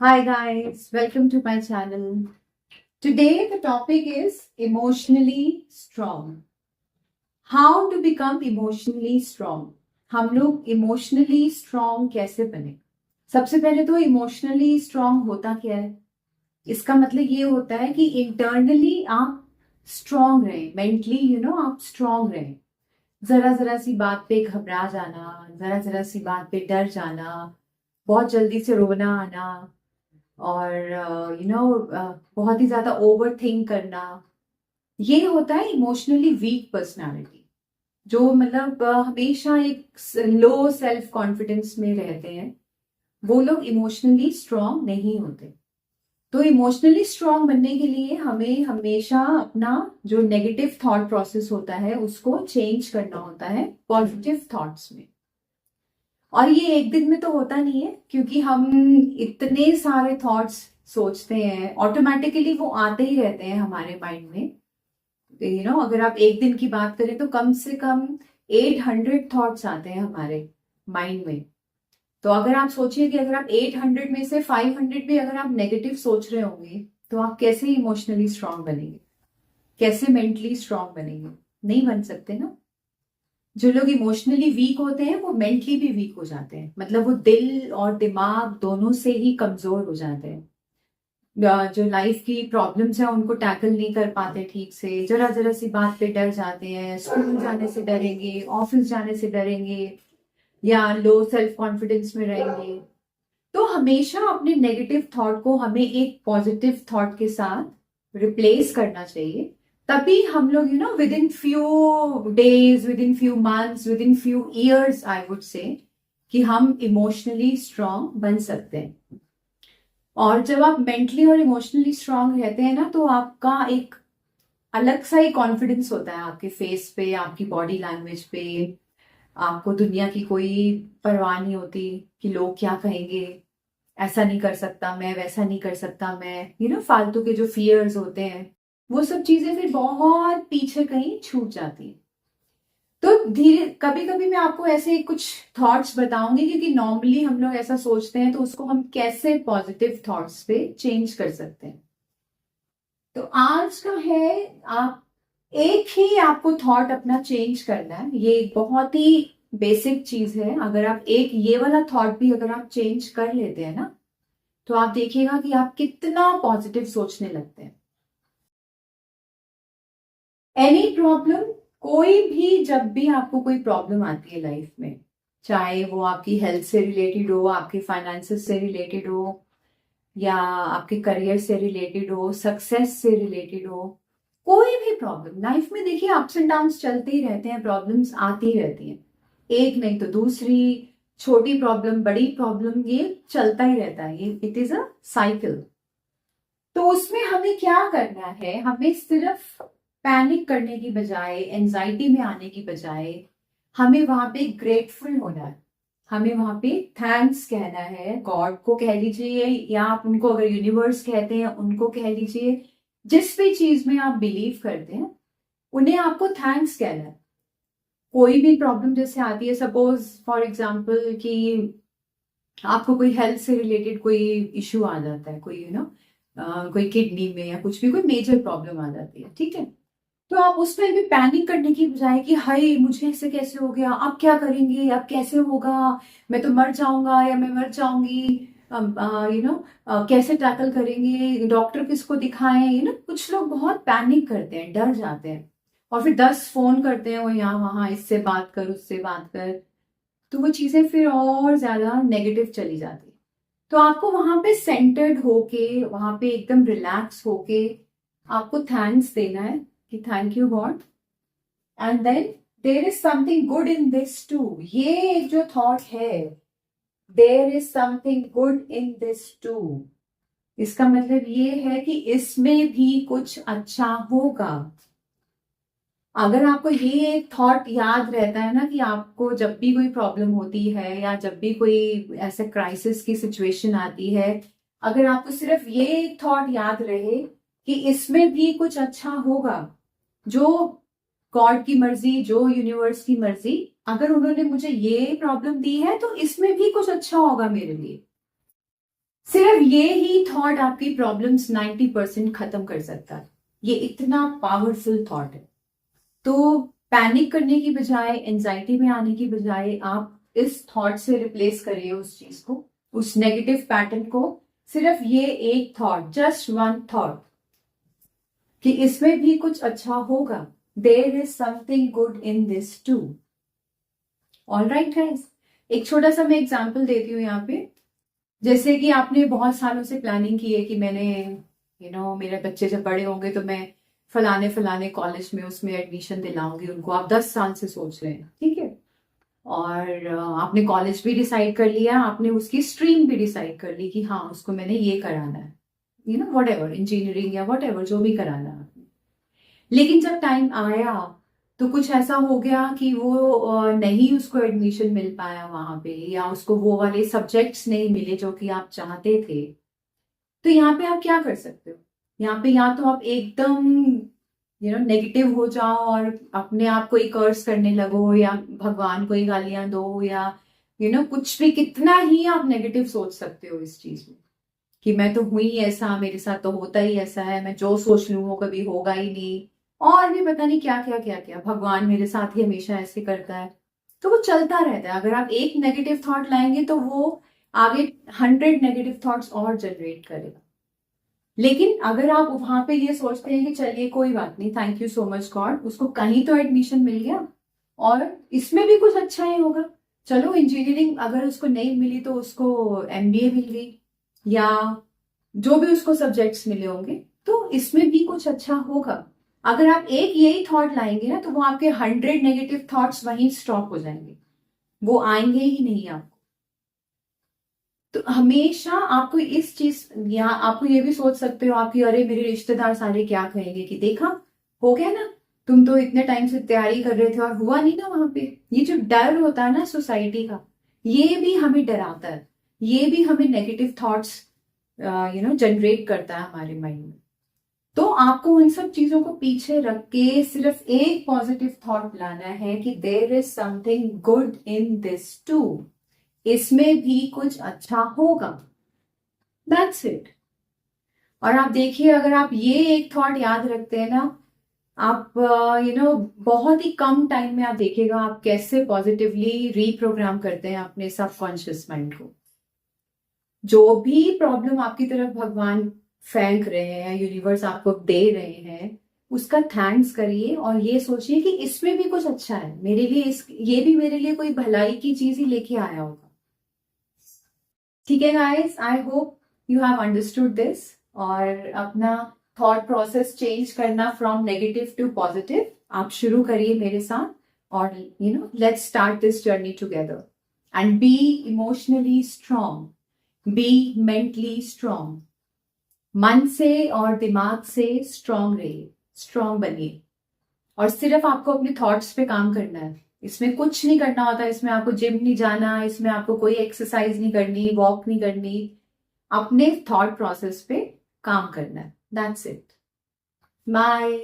Hi guys, welcome to my channel. Today the topic is emotionally strong. How to become emotionally strong? हम लोग emotionally strong कैसे बने? सबसे पहले तो emotionally strong होता क्या है? इसका मतलब ये होता है कि internally आप strong रहें, mentally आप strong रहें. जरा जरा सी बात पे घबरा जाना, जरा जरा सी बात पे डर जाना, बहुत जल्दी से रोना आना और बहुत ही ज्यादा ओवर थिंक करना, ये होता है इमोशनली वीक पर्सनालिटी जो मतलब हमेशा एक लो सेल्फ कॉन्फिडेंस में रहते हैं. वो लोग इमोशनली स्ट्रांग नहीं होते. तो इमोशनली स्ट्रांग बनने के लिए हमें हमेशा अपना जो नेगेटिव थॉट प्रोसेस होता है उसको चेंज करना होता है पॉजिटिव थॉट्स में. और ये एक दिन में तो होता नहीं है क्योंकि हम इतने सारे थॉट्स सोचते हैं, ऑटोमेटिकली वो आते ही रहते हैं हमारे माइंड में. अगर आप एक दिन की बात करें तो कम से कम 800 थॉट्स आते हैं हमारे माइंड में. तो अगर आप सोचिए कि अगर आप 800 में से 500 भी अगर आप नेगेटिव सोच रहे होंगे तो आप कैसे इमोशनली स्ट्रांग बनेंगे, कैसे मेंटली स्ट्रांग बनेंगे? नहीं बन सकते ना. जो लोग इमोशनली वीक होते हैं वो मेंटली भी वीक हो जाते हैं, मतलब वो दिल और दिमाग दोनों से ही कमजोर हो जाते हैं. जो लाइफ की प्रॉब्लम्स है उनको टैकल नहीं कर पाते ठीक से, जरा जरा सी बात पे डर जाते हैं, स्कूल जाने से डरेंगे, ऑफिस जाने से डरेंगे या लो सेल्फ कॉन्फिडेंस में रहेंगे. तो हमेशा अपने नेगेटिव थॉट को हमें एक पॉजिटिव थॉट के साथ रिप्लेस करना चाहिए. तभी हम लोग with in few days, with in few months, with in few years I would say कि हम इमोशनली स्ट्रांग बन सकते हैं. और जब आप मेंटली और इमोशनली स्ट्रांग रहते हैं ना तो आपका एक अलग सा ही कॉन्फिडेंस होता है आपके फेस पे, आपकी बॉडी लैंग्वेज पे. आपको दुनिया की कोई परवाह नहीं होती कि लोग क्या कहेंगे, ऐसा नहीं कर सकता मैं, वैसा नहीं कर सकता मैं. फालतू के जो फियर्स होते हैं वो सब चीजें फिर बहुत पीछे कहीं छूट जाती हैं. तो धीरे कभी कभी मैं आपको ऐसे कुछ थॉट्स बताऊंगी क्योंकि नॉर्मली हम लोग ऐसा सोचते हैं, तो उसको हम कैसे पॉजिटिव थॉट्स पे चेंज कर सकते हैं. तो आज का है, आप एक ही आपको थॉट अपना चेंज करना है. ये एक बहुत ही बेसिक चीज है. अगर आप एक ये वाला थॉट भी अगर आप चेंज कर लेते हैं ना तो आप देखिएगा कि आप कितना पॉजिटिव सोचने लगते हैं. एनी प्रॉब्लम, कोई भी, जब भी आपको कोई प्रॉब्लम आती है लाइफ में, चाहे वो आपकी हेल्थ से रिलेटेड हो, आपके फाइनेंसेस से रिलेटेड हो, या आपके करियर से रिलेटेड हो, सक्सेस से रिलेटेड हो, कोई भी प्रॉब्लम लाइफ में, देखिए अप्स एंड डाउन्स चलते ही रहते हैं, प्रॉब्लम्स आती रहती हैं, एक नहीं तो दूसरी, छोटी प्रॉब्लम बड़ी प्रॉब्लम, ये चलता ही रहता है, ये इट इज अ साइकिल. तो उसमें हमें क्या करना है, हमें सिर्फ पैनिक करने की बजाय, एंजाइटी में आने की बजाय, हमें वहां पे ग्रेटफुल होना है. हमें वहां पे थैंक्स कहना है. गॉड को कह लीजिए या आप उनको अगर यूनिवर्स कहते हैं उनको कह लीजिए. जिस भी चीज में आप बिलीव करते हैं उन्हें आपको थैंक्स कहना है. कोई भी प्रॉब्लम जैसे आती है, सपोज फॉर एग्जाम्पल कि आपको कोई हेल्थ से रिलेटेड कोई इश्यू आ जाता है, कोई कोई किडनी में या कुछ भी कोई मेजर प्रॉब्लम आ जाती है, ठीक है. तो आप उस टाइम पे पैनिक करने की बजाय कि हाय मुझे ऐसे कैसे हो गया, अब क्या करेंगे, अब कैसे होगा, मैं तो मर जाऊंगा या मैं मर जाऊंगी, कैसे टैकल करेंगे, डॉक्टर किसको दिखाएं, कुछ लोग बहुत पैनिक करते हैं, डर जाते हैं और फिर 10 फोन करते हैं वो यहाँ वहां, इससे बात कर उससे बात कर. तो वो चीजें फिर और ज्यादा नेगेटिव चली जाती है. तो आपको वहां पे सेंटर्ड होके, वहां पे एकदम रिलैक्स होके आपको थैंक्स देना है कि thank you God, and then there is something good in this too. ये एक जो थॉट है, there is something good in this too, इसका मतलब ये है कि इसमें भी कुछ अच्छा होगा. अगर आपको ये एक थॉट याद रहता है ना कि आपको जब भी कोई प्रॉब्लम होती है या जब भी कोई ऐसे क्राइसिस की सिचुएशन आती है, अगर आपको सिर्फ ये एक थॉट याद रहे कि इसमें भी कुछ अच्छा होगा, जो गॉड की मर्जी, जो यूनिवर्स की मर्जी, अगर उन्होंने मुझे ये प्रॉब्लम दी है तो इसमें भी कुछ अच्छा होगा मेरे लिए. सिर्फ ये ही थॉट आपकी प्रॉब्लम्स 90% खत्म कर सकता है। ये इतना पावरफुल थॉट है। तो पैनिक करने की बजाय, एंजाइटी में आने की बजाय, आप इस थॉट से रिप्लेस करिए उस चीज को, उस नेगेटिव पैटर्न को। सिर्फ ये एक थॉट, जस्ट वन थॉट, कि इसमें भी कुछ अच्छा होगा। There is something good in this too. All right guys, एक छोटा सा मैं एग्जाम्पल देती हूँ यहाँ पे। जैसे कि आपने बहुत सालों से प्लानिंग की है कि मैंने मेरे बच्चे जब बड़े होंगे तो मैं फलाने फलाने कॉलेज में उसमें एडमिशन दिलाऊंगी उनको। आप 10 साल से सोच रहे हैं, ठीक है। और आपने कॉलेज भी डिसाइड कर लिया, आपने उसकी स्ट्रीम भी डिसाइड कर ली कि हाँ उसको मैंने ये कराना है, वट एवर, इंजीनियरिंग या वट एवर, जो भी कराना है। लेकिन जब टाइम आया तो कुछ ऐसा हो गया कि वो नहीं उसको एडमिशन मिल पाया वहां पे, या उसको वो वाले सब्जेक्ट्स नहीं मिले जो कि आप चाहते थे। तो यहाँ पे आप क्या कर सकते हो? यहाँ पे या तो आप एकदम नेगेटिव हो जाओ और अपने आप को ही कर्स करने लगो, या भगवान को ही गालियां दो, या कुछ भी, कितना ही आप नेगेटिव सोच सकते हो इस चीज में कि मैं तो हुई ऐसा, मेरे साथ तो होता ही ऐसा है, मैं जो सोच लूं वो कभी होगा ही नहीं, और भी पता नहीं क्या क्या क्या क्या, भगवान मेरे साथ ही हमेशा ऐसे करता है। तो वो चलता रहता है। अगर आप एक नेगेटिव थॉट लाएंगे तो वो आगे 100 नेगेटिव थॉट्स और जनरेट करेगा। लेकिन अगर आप वहां पे ये सोचते हैं कि चलिए कोई बात नहीं, thank you so much God, उसको कहीं तो एडमिशन मिल गया और इसमें भी कुछ अच्छा ही होगा। चलो इंजीनियरिंग अगर उसको नहीं मिली तो उसको एमबीए मिल गई, या जो भी उसको सब्जेक्ट्स मिले होंगे, तो इसमें भी कुछ अच्छा होगा। अगर आप एक यही थॉट लाएंगे ना तो वो आपके 100 नेगेटिव थॉट्स वहीं स्टॉप हो जाएंगे, वो आएंगे ही नहीं आपको। तो हमेशा आपको इस चीज, या आपको ये भी सोच सकते हो आपकी, अरे मेरे रिश्तेदार सारे क्या कहेंगे कि देखा, हो गया ना, तुम तो इतने टाइम से तैयारी कर रहे थे और हुआ नहीं ना वहां पे। ये जो डर होता है ना सोसाइटी का, ये भी हमें डराता है, ये भी हमें नेगेटिव थॉट्स जनरेट करता है हमारे माइंड में। तो आपको उन सब चीजों को पीछे रख के सिर्फ एक पॉजिटिव थॉट लाना है कि there is something good in this too, इसमें भी कुछ अच्छा होगा। That's it. और आप देखिए, अगर आप ये एक थॉट याद रखते हैं ना, आप बहुत ही कम टाइम में आप देखिएगा आप कैसे पॉजिटिवली रीप्रोग्राम करते हैं अपने सबकॉन्शियस माइंड को। जो भी प्रॉब्लम आपकी तरफ भगवान फेंक रहे हैं, यूनिवर्स आपको दे रहे हैं, उसका थैंक्स करिए और ये सोचिए कि इसमें भी कुछ अच्छा है मेरे लिए, ये भी मेरे लिए कोई भलाई की चीज ही लेके आया होगा। ठीक है guys, I hope you have understood this. और अपना थॉट प्रोसेस चेंज करना फ्रॉम नेगेटिव टू पॉजिटिव आप शुरू करिए मेरे साथ, और let's start this journey together and B emotionally strong, be mentally strong. मन से और दिमाग से स्ट्रांग रहिए, स्ट्रांग बनिए। और सिर्फ आपको अपने थॉट्स पे काम करना है, इसमें कुछ नहीं करना होता। इसमें आपको जिम नहीं जाना, इसमें आपको कोई एक्सरसाइज नहीं करनी, वॉक नहीं करनी, अपने थॉट प्रोसेस पे काम करना है। That's it. बाय।